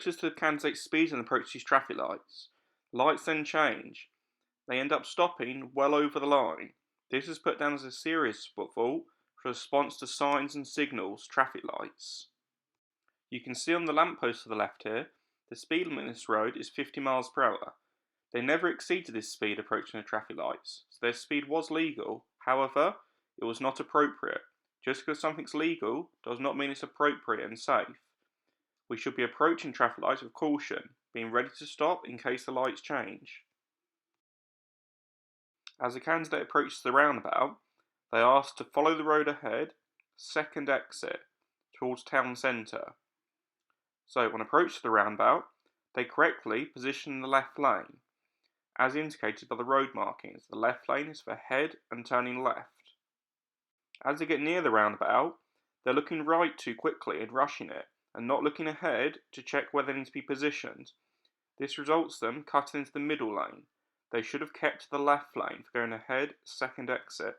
notice the candidate speeds and approach these traffic lights. Lights then change. They end up stopping well over the line. This is put down as a serious fault for response to signs and signals, traffic lights. You can see on the lamppost to the left here, the speed limit on this road is 50 miles per hour. They never exceeded this speed approaching the traffic lights, so their speed was legal. However, it was not appropriate. Just because something's legal does not mean it's appropriate and safe. We should be approaching traffic lights with caution, being ready to stop in case the lights change. As the candidate approaches the roundabout, they are asked to follow the road ahead, second exit, towards town centre. So on approach to the roundabout, they correctly position the left lane. As indicated by the road markings, the left lane is for head and turning left. As they get near the roundabout, they're looking right too quickly and rushing it, and not looking ahead to check where they need to be positioned. This results in them cutting into the middle lane. They should have kept to the left lane for going ahead, second exit.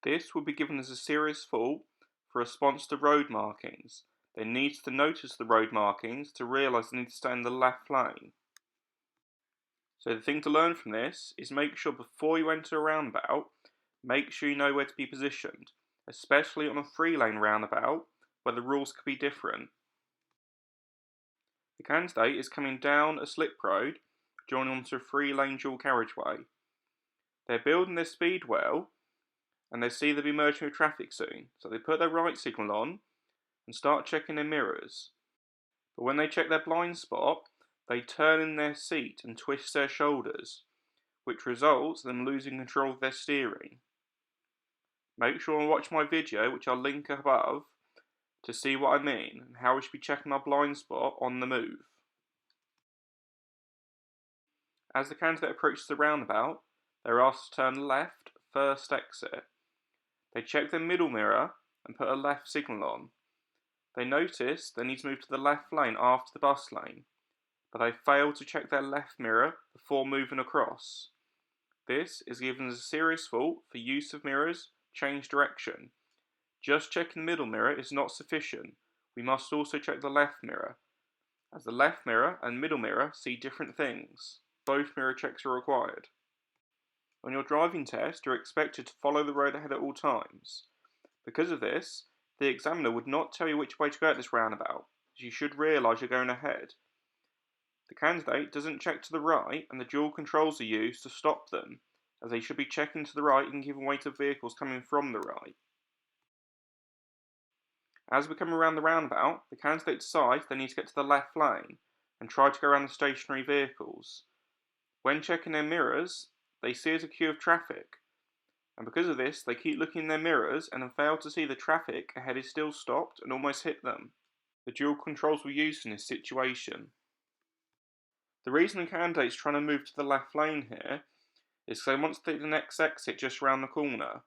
This will be given as a serious fault for response to road markings. They need to notice the road markings to realise they need to stay in the left lane. So the thing to learn from this is make sure before you enter a roundabout, make sure you know where to be positioned, especially on a 3-lane roundabout where the rules could be different. The candidate is coming down a slip road, joining onto a 3-lane dual carriageway. They're building their speed well, and they see they'll be merging with traffic soon, so they put their right signal on and start checking their mirrors. But when they check their blind spot, they turn in their seat and twist their shoulders, which results in them losing control of their steering. Make sure and watch my video, which I'll link above, to see what I mean and how we should be checking our blind spot on the move. As the candidate approaches the roundabout, they're asked to turn left, first exit. They check their middle mirror and put a left signal on. They notice they need to move to the left lane after the bus lane, but they fail to check their left mirror before moving across. This is given as a serious fault for use of mirrors, change direction. Just checking the middle mirror is not sufficient. We must also check the left mirror, as the left mirror and middle mirror see different things. Both mirror checks are required. On your driving test, you're expected to follow the road ahead at all times. Because of this, the examiner would not tell you which way to go at this roundabout, as you should realise you're going ahead. The candidate doesn't check to the right, and the dual controls are used to stop them, as they should be checking to the right and giving way to vehicles coming from the right. As we come around the roundabout, the candidate decides they need to get to the left lane and try to go around the stationary vehicles. When checking their mirrors, they see there's a queue of traffic, and because of this, they keep looking in their mirrors and have failed to see the traffic ahead is still stopped and almost hit them. The dual controls were used in this situation. The reason the candidate's trying to move to the left lane here is because they want to take the next exit just around the corner,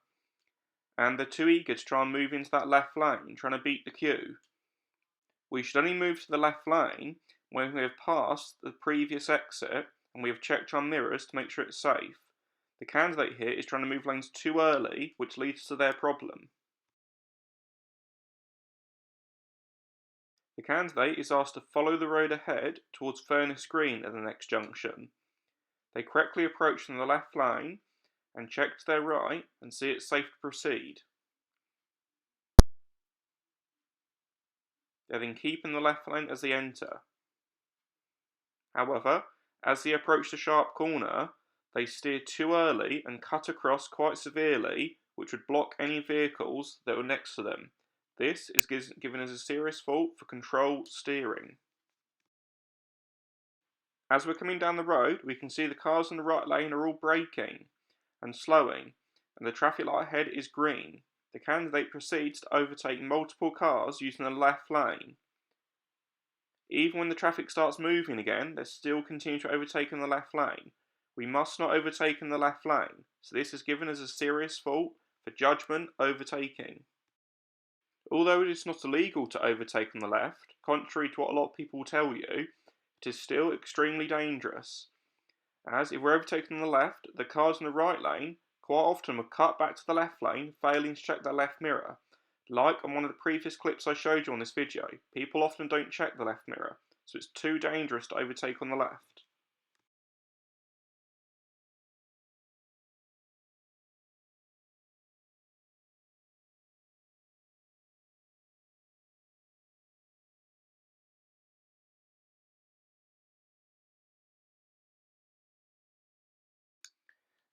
and they're too eager to try and move into that left lane, trying to beat the queue. We should only move to the left lane when we have passed the previous exit and we have checked our mirrors to make sure it's safe. The candidate here is trying to move lanes too early, which leads to their problem. The candidate is asked to follow the road ahead towards Furnace Green at the next junction. They correctly approach from the left lane and check to their right and see it's safe to proceed. They then keep in the left lane as they enter. However, as they approach the sharp corner, they steer too early and cut across quite severely, which would block any vehicles that were next to them. This is given as a serious fault for controlled steering. As we're coming down the road, we can see the cars in the right lane are all braking and slowing, and the traffic light ahead is green. The candidate proceeds to overtake multiple cars using the left lane. Even when the traffic starts moving again, they still continue to overtake in the left lane. We must not overtake in the left lane, so this is given as a serious fault for judgment overtaking. Although it is not illegal to overtake on the left, contrary to what a lot of people will tell you, it is still extremely dangerous. As if we're overtaking on the left, the cars in the right lane quite often will cut back to the left lane, failing to check their left mirror. Like on one of the previous clips I showed you on this video, people often don't check the left mirror, so it's too dangerous to overtake on the left.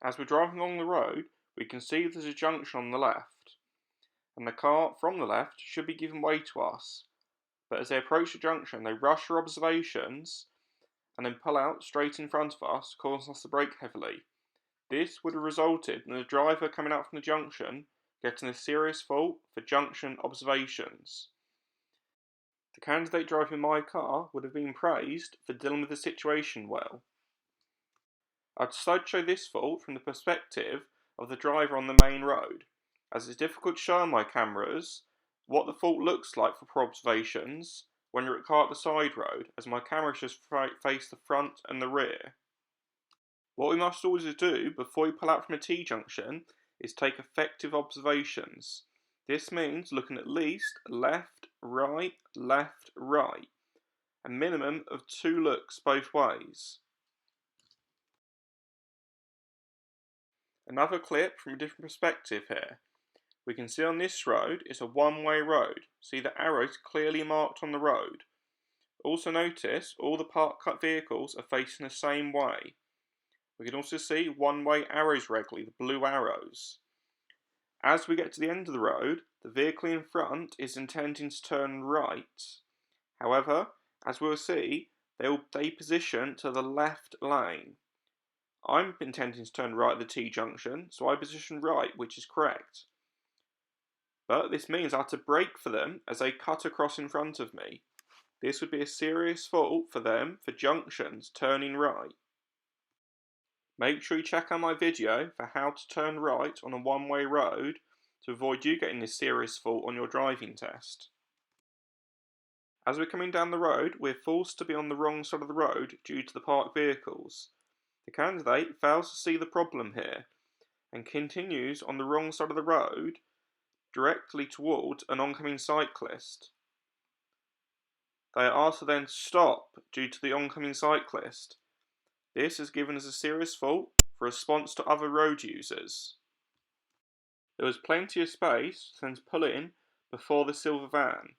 As we're driving along the road, we can see there's a junction on the left, and the car from the left should be giving way to us. But as they approach the junction, they rush our observations and then pull out straight in front of us, causing us to brake heavily. This would have resulted in the driver coming out from the junction getting a serious fault for junction observations. The candidate driving my car would have been praised for dealing with the situation well. I'd show this fault from the perspective of the driver on the main road, as it's difficult to show on my cameras what the fault looks like for poor observations when you're at car at the side road, as my cameras just face the front and the rear. What we must always do before we pull out from a T-junction is take effective observations. This means looking at least left, right, a minimum of 2 looks both ways. Another clip from a different perspective here. We can see on this road it's a one-way road. See the arrows clearly marked on the road. Also notice all the parked vehicles are facing the same way. We can also see one-way arrows regularly, the blue arrows. As we get to the end of the road, the vehicle in front is intending to turn right. However, as we'll see, they position to the left lane. I'm intending to turn right at the T-junction, so I position right, which is correct. But this means I have to brake for them as they cut across in front of me. This would be a serious fault for them for junctions turning right. Make sure you check out my video for how to turn right on a one-way road to avoid you getting this serious fault on your driving test. As we're coming down the road, we're forced to be on the wrong side of the road due to the parked vehicles. The candidate fails to see the problem here and continues on the wrong side of the road directly towards an oncoming cyclist. They are asked to then stop due to the oncoming cyclist. This has given us a serious fault for response to other road users. There was plenty of space for them to pull in before the silver van.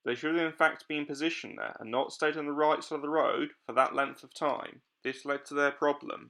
They should have in fact been positioned there and not stayed on the right side of the road for that length of time. This led to their problem.